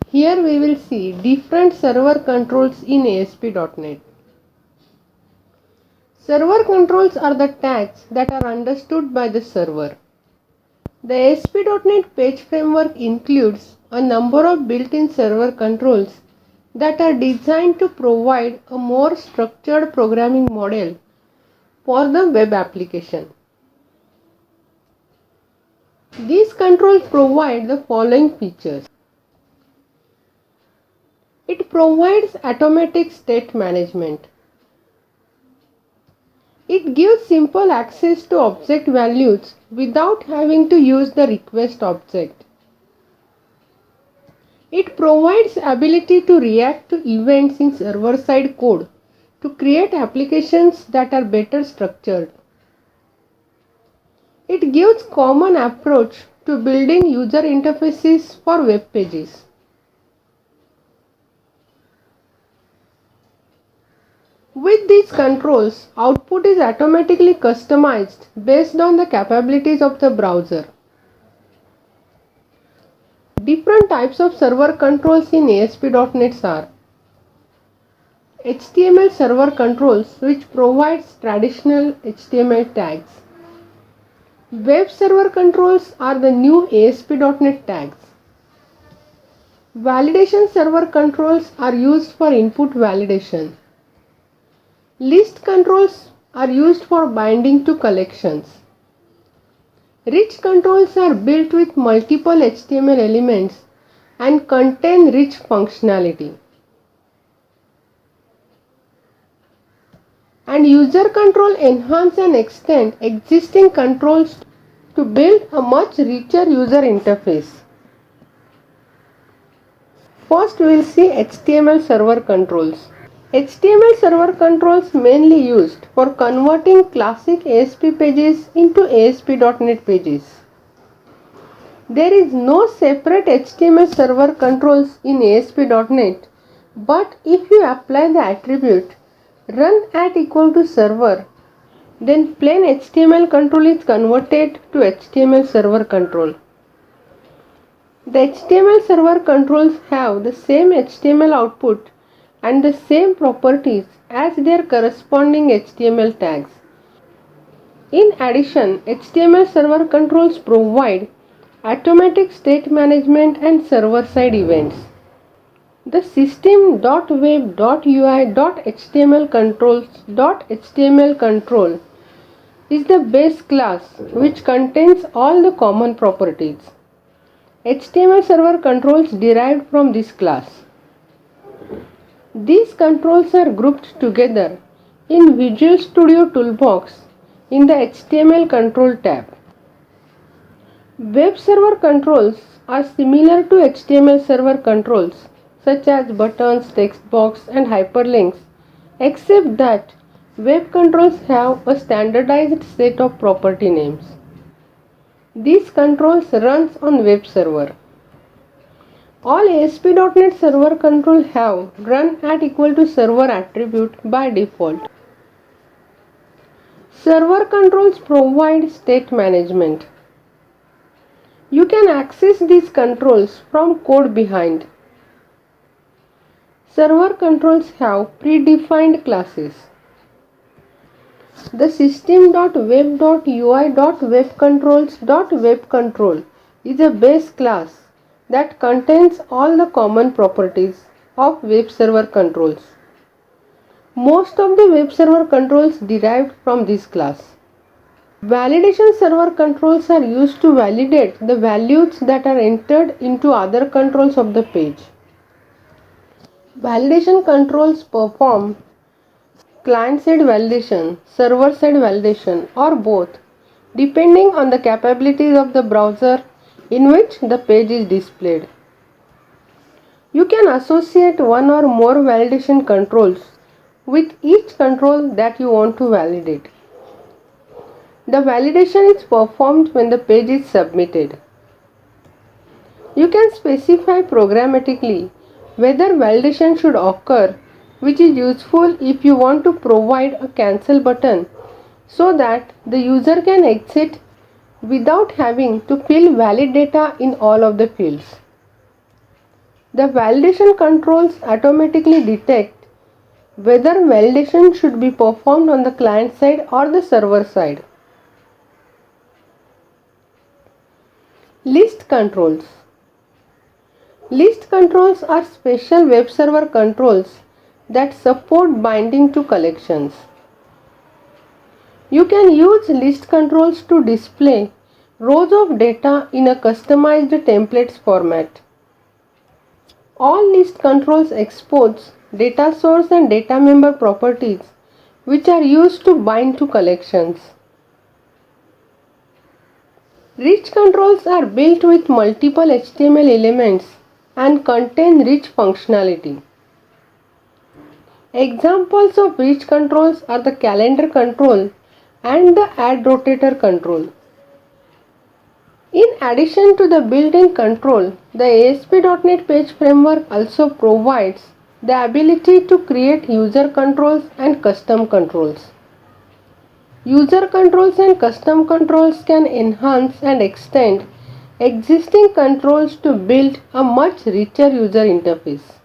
Here we will see different server controls in ASP.NET. Server controls are the tags that are understood by the server. The ASP.NET Page Framework includes a number of built-in server controls that are designed to provide a more structured programming model for the web application. These controls provide the following features. It provides automatic state management. It gives simple access to object values without having to use the request object. It provides ability to react to events in server-side code to create applications that are better structured. It gives common approach to building user interfaces for web pages. With these controls, output is automatically customized based on the capabilities of the browser. Different types of server controls in ASP.NET are HTML server controls, which provides traditional HTML tags. Web server controls are the new ASP.NET tags. Validation server controls are used for input validation. List controls are used for binding to collections. Rich controls are built with multiple HTML elements and contain rich functionality. And user control enhance and extend existing controls to build a much richer user interface. First we will see HTML server controls. HTML server controls mainly used for converting classic ASP pages into ASP.NET pages. There is no separate HTML server controls in ASP.NET, but if you apply the attribute run at equal to server, then plain HTML control is converted to HTML server control. The HTML server controls have the same HTML output and the same properties as their corresponding HTML tags. In addition, HTML server controls provide automatic state management and server-side events. The system.web.ui.html controls.html control is the base class which contains all the common properties. HTML server controls derived from this class. These controls are grouped together in Visual Studio Toolbox in the HTML control tab. Web server controls are similar to HTML server controls such as buttons, text box and hyperlinks, except that web controls have a standardized set of property names. These controls runs on web server. All ASP.NET server control have run at equal to server attribute by default. Server controls provide state management. You can access these controls from code behind. Server controls have predefined classes. The system.web.ui.webcontrols.webcontrol is a base class that contains all the common properties of web server controls. Most of the web server controls derived from this class. Validation server controls are used to validate the values that are entered into other controls of the page. Validation controls perform client-side validation, server-side validation, or both, depending on the capabilities of the browser in which the page is displayed. You can associate one or more validation controls with each control that you want to validate. The validation is performed when the page is submitted. You can specify programmatically whether validation should occur, which is useful if you want to provide a cancel button so that the user can exit without having to fill valid data in all of the fields. The validation controls automatically detect whether validation should be performed on the client side or the server side. List controls. List controls are special web server controls that support binding to collections. You can use list controls to display rows of data in a customized templates format. All list controls exports data source and data member properties which are used to bind to collections. Rich controls are built with multiple HTML elements and contain rich functionality. Examples of rich controls are the calendar control and the add rotator control. In addition to the built-in control, the ASP.NET Page Framework also provides the ability to create user controls and custom controls. User controls and custom controls can enhance and extend existing controls to build a much richer user interface.